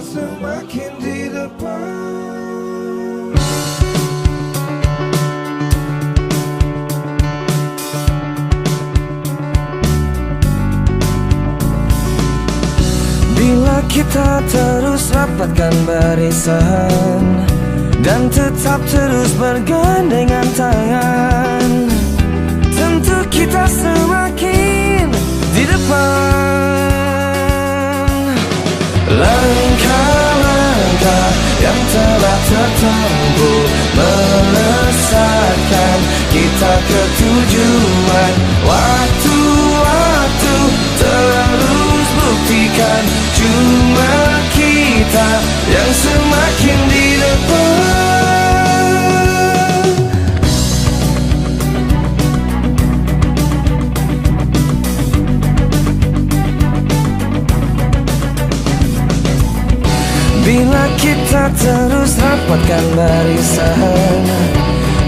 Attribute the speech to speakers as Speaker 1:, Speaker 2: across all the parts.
Speaker 1: yang semakin di depan. Bila kita terus rapatkan barisan dan tetap terus bergandengan tangan, tentu kita semakin di depan. Langkah-langkah yang telah tertempuh melesatkan kita ke tujuan. Waktu-waktu terus buktikan cuma kita yang semakin di depan. Bila kita terus rapatkan barisan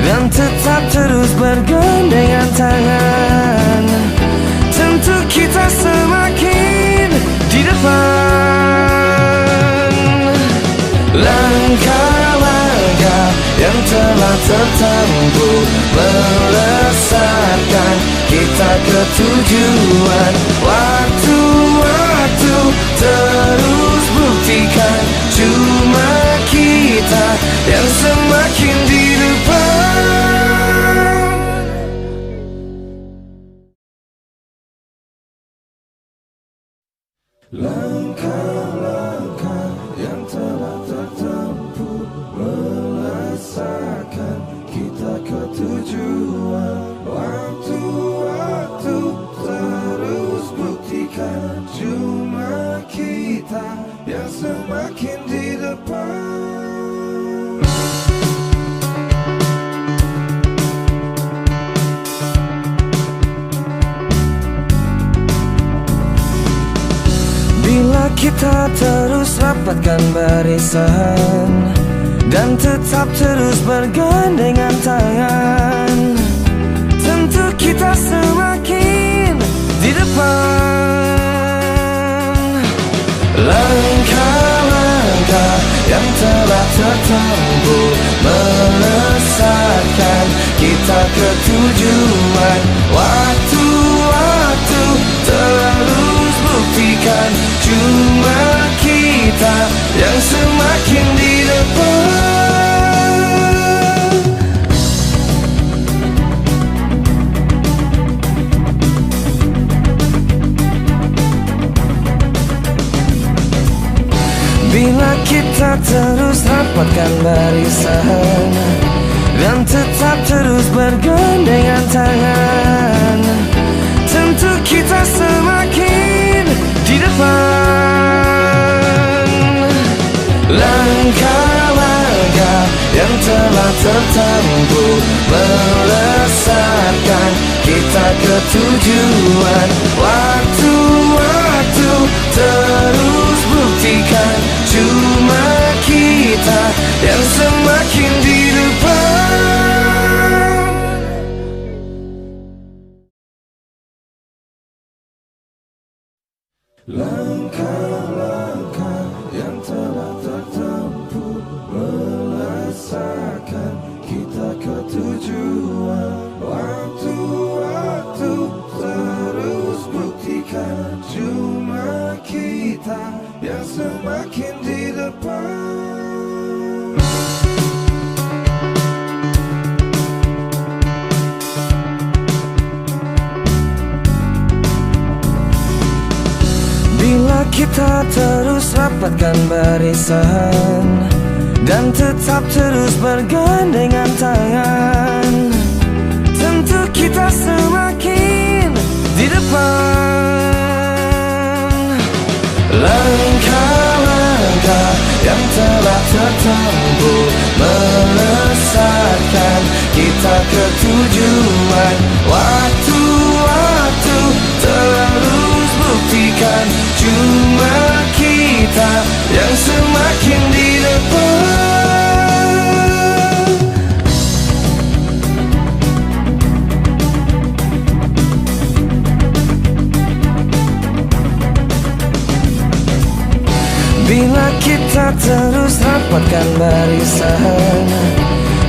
Speaker 1: dan tetap terus bergandengan tangan, tentu kita semakin di depan. Langkah-langkah yang telah tertempuh melesatkan kita ke tujuan. Waktu-waktu terus buktikan cuma kita yang semakin di depan. Langkah-langkah yang telah tertempuh melesatkan kita ke tujuan. Waktu-waktu terus buktikan cuma kita yang semakin di depan. Bila kita terus rapatkan barisan dan tetap terus bergandengan tangan, tentu kita semakin di depan. Langkah-langkah yang telah tertempuh melesatkan kita ke tujuan. Waktu-waktu terus buktikan cuma kita yang semakin di depan. Bila kita terus rapatkan barisan dan tetap terus bergandengan tangan, tentu kita semakin di depan. Langkah-langkah yang telah tertempuh melesatkan kita ke tujuan. Waktu-waktu terus buktikan cuma kita yang semakin di depan. Langkah-langkah yang telah tertempuh melesatkan kita ke tujuan. Waktu-waktu terus buktikan cuma kita yang semakin di depan. Bila kita terus rapatkan barisan dan tetap terus bergandengan tangan, tentu kita semakin di depan. Langkah-langkah yang telah tertempuh melesatkan kita ke tujuan. Waktu-waktu terus buktikan cuma kita yang semakin di depan. Bila kita terus rapatkan barisan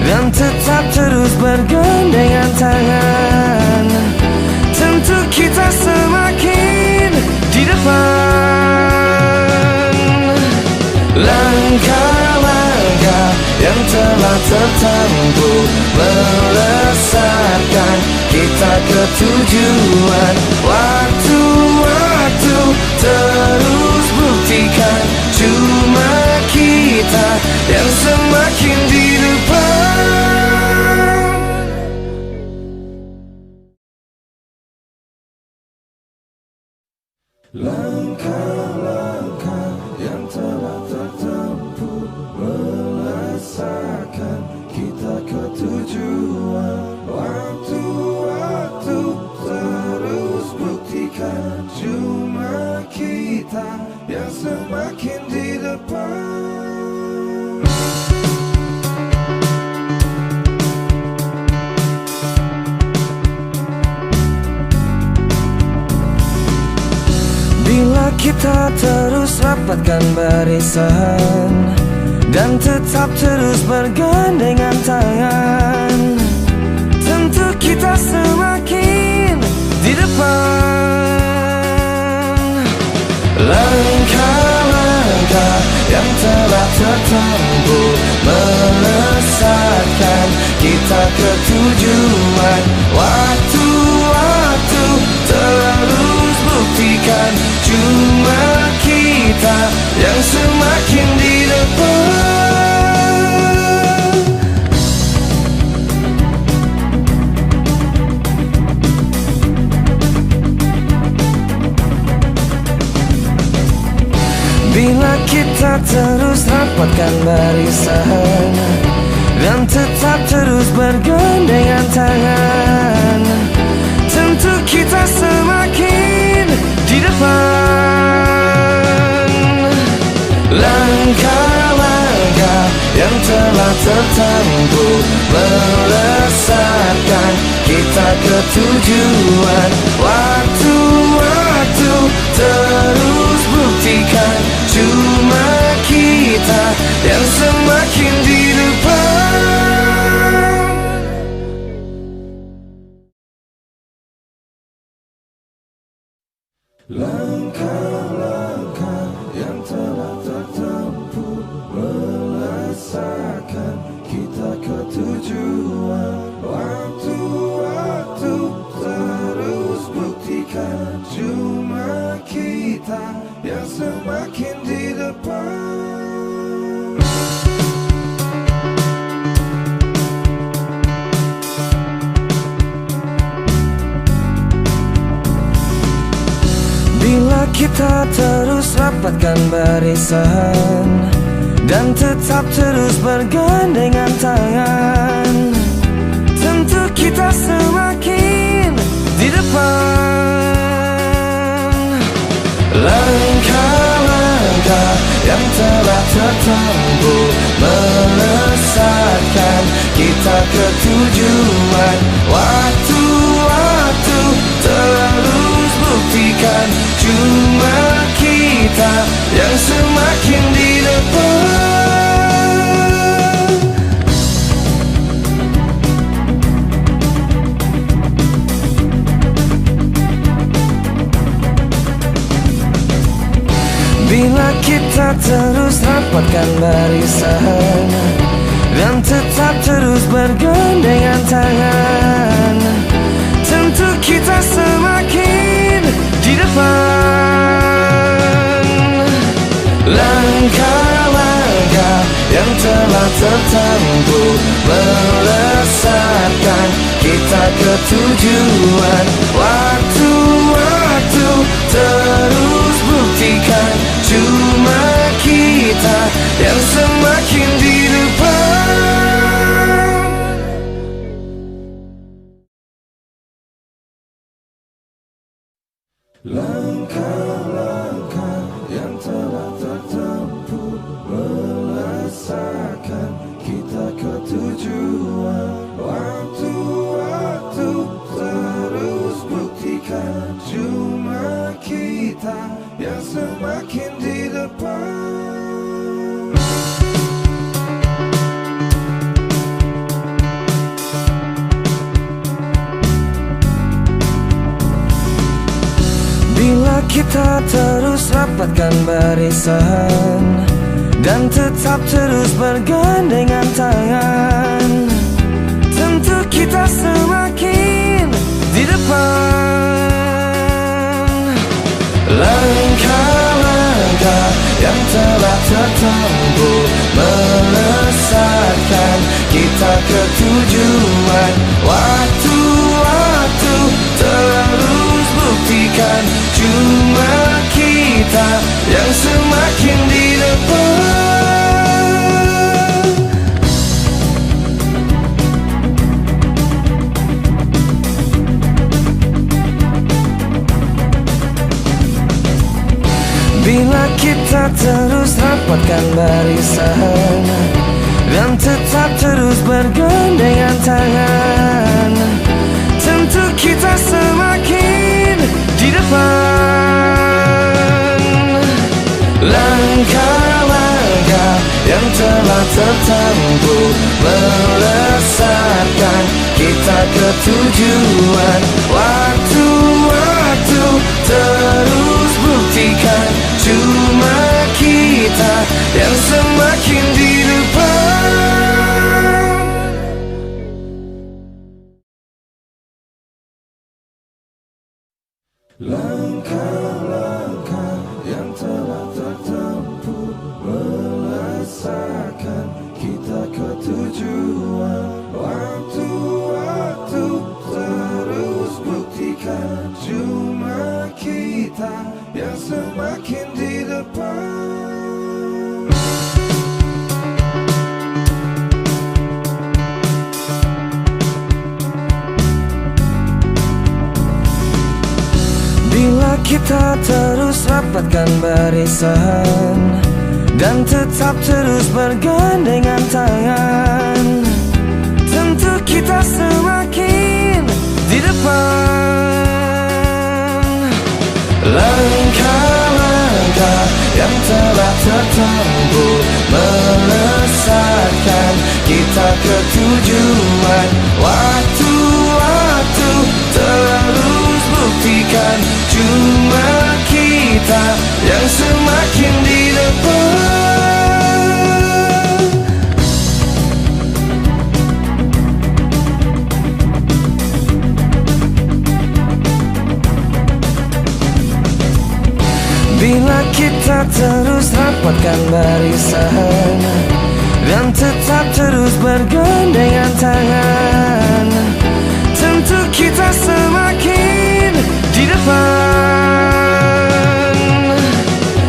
Speaker 1: dan tetap terus bergandengan tangan, tentu kita semakin di depan. Langkah-langkah yang telah tertempuh melesatkan kita ke tujuan. Waktu-waktu terus buktikan cuma kita yang semakin di depan. Langkah-langkah yang telah tertempuh melesatkan kita ke tujuan. Waktu-waktu terus buktikan cuma kita yang semakin di depan. Bila kita terus rapatkan barisan dan tetap terus bergandengan tangan, tentu kita semakin di depan. Langkah-langkah yang telah tertempuh melesatkan kita ke tujuan. Waktu-waktu terus buktikan cuma kita yang semakin di depan. Bila kita terus rapatkan barisan dan tetap terus bergandengan tangan, tentu kita semakin di depan. Langkah-langkah yang telah tertempuh melesatkan kita ke tujuan. Waktu-waktu terus buktikan cuma kita yang semakin di depan. Langkah-langkah yang telah tertempuh melesatkan kita ke tujuan. Waktu-waktu terus buktikan cuma kita yang semakin di depan. Bila kita terus rapatkan barisan dan tetap terus bergandengan tangan, tentu kita semakin di depan. Langkah-langkah yang telah tertempuh melesatkan kita ke tujuan. Waktu-waktu terus buktikan cuma kita yang semakin di depan. Bila kita terus rapatkan barisan dan tetap terus bergandengan tangan, tentu kita semakin di depan. Langkah-langkah yang telah tertempuh melesatkan kita ke tujuan. Waktu-waktu terus buktikan cuma kita yang semakin di depan. Langkah-langkah yang telah tertempuh melesatkan kita ke tujuan. Waktu-waktu terus buktikan cuma kita yang semakin di depan. kita terus rapatkan barisan dan tetap terus bergandengan tangan, tentu kita semakin di depan. Langkah-langkah yang telah tertempuh melesatkan kita ke tujuan. Waktu-waktu terus buktikan cuma kita yang semakin di depan. Bila kita terus rapatkan barisan dan tetap terus bergandengan tangan, tentu kita semakin di depan. Langkah-langkah yang telah tertempuh melesatkan kita ke tujuan. Waktu-waktu terus buktikan cuma kita yang semakin di depan. Langkah-langkah yang telah tertempuh melesatkan kita ke tujuan. Waktu-waktu terus buktikan cuma kita yang semakin di depan. Bila kita terus rapatkan barisan dan tetap terus bergandengan tangan, tentu kita semakin di depan. Langkah-langkah yang telah tertempuh melesatkan kita ke tujuan. Waktu-waktu terus buktikan cuma kita yang semakin di depan. Bila kita terus rapatkan barisan dan tetap terus bergandengan tangan, tentu kita semakin di depan.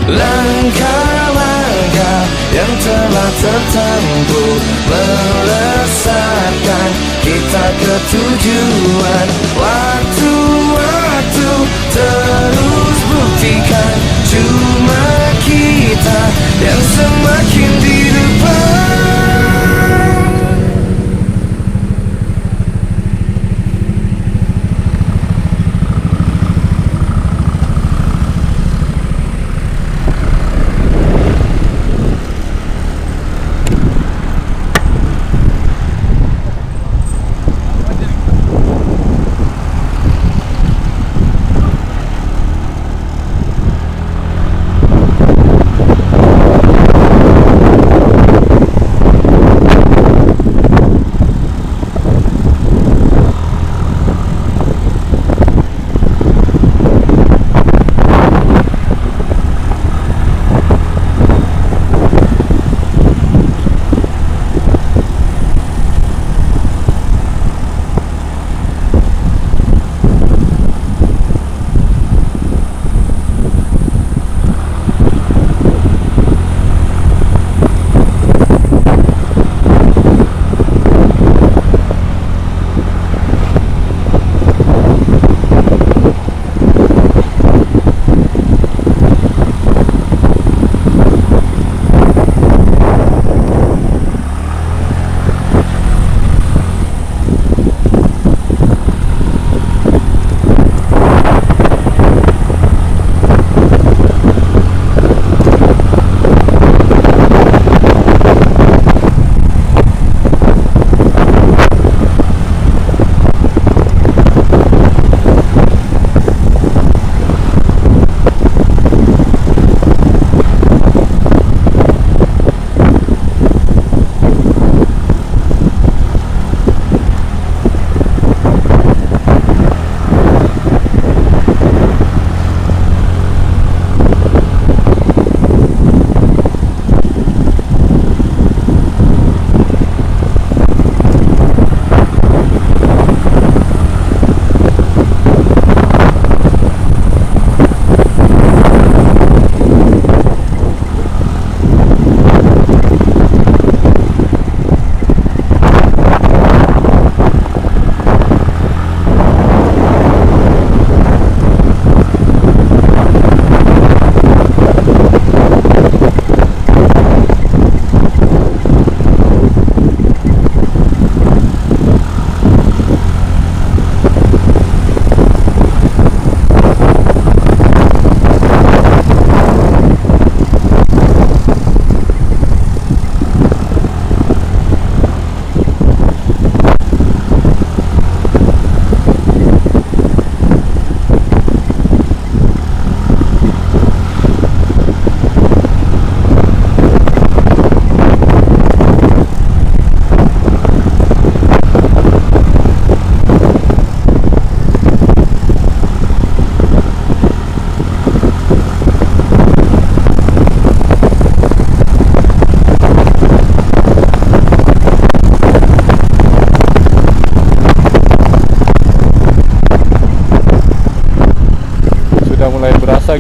Speaker 1: Langkah-langkah yang telah tertempuh melesatkan kita ke tujuan. Waktu-waktu terus buktikan cuma kita yang semakin di depan.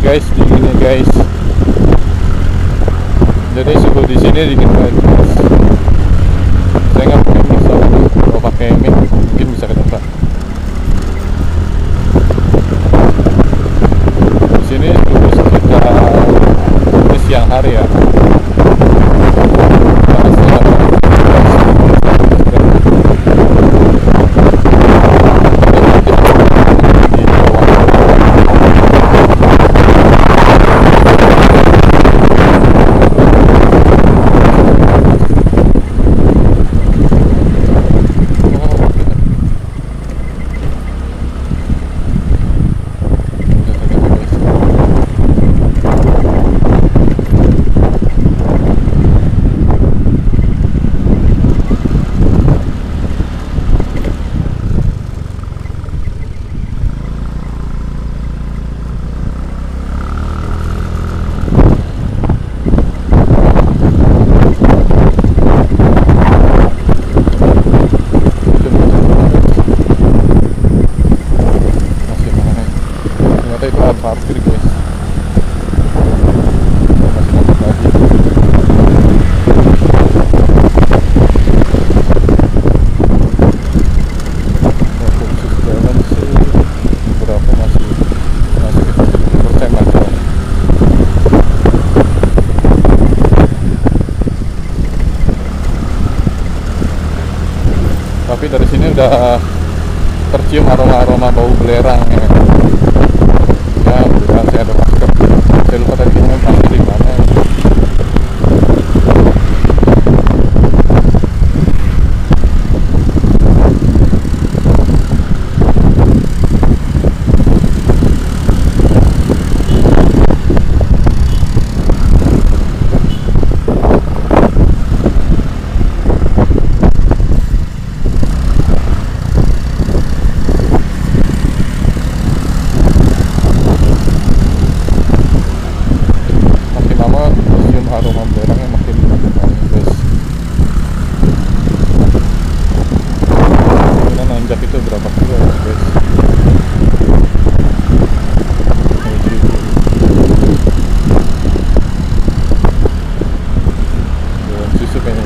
Speaker 2: guys, dinginnya guys. Jadi suhu di sini dingin banget guys. Saya nggak pakai mic, soalnya kalau pakai mic mungkin bisa kedengeran. Di sini suhu sekitar ini siang hari ya. Parkir guys, masih lanjut lagi. Khusus jalan sih berapa masih 70% lah. Tapi dari sini udah tercium aroma bau belerang ya. Saya ada masker. Saya lupa tadi kita masker di mana. Aroma belerangnya makin guys. Kita nanjak itu berapa kilo ya guys? 1000. Susu kayaknya.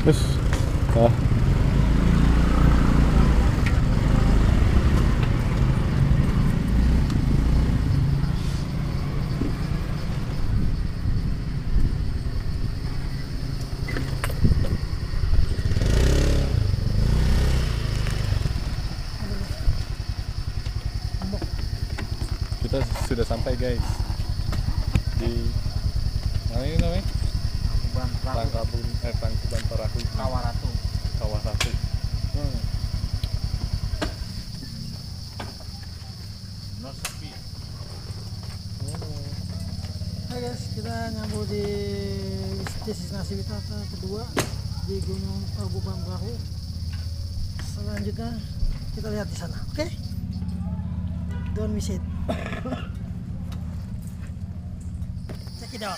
Speaker 2: Terus ah. Kita sudah sampai guys di mana ini namanya? Tangkuban Perahu Kawaratu.
Speaker 3: Hai guys, kita nyambung di destinasi wisata kedua di Gunung Tangkuban Perahu. Selanjutnya kita lihat di sana, oke? Don't miss it. Check it out.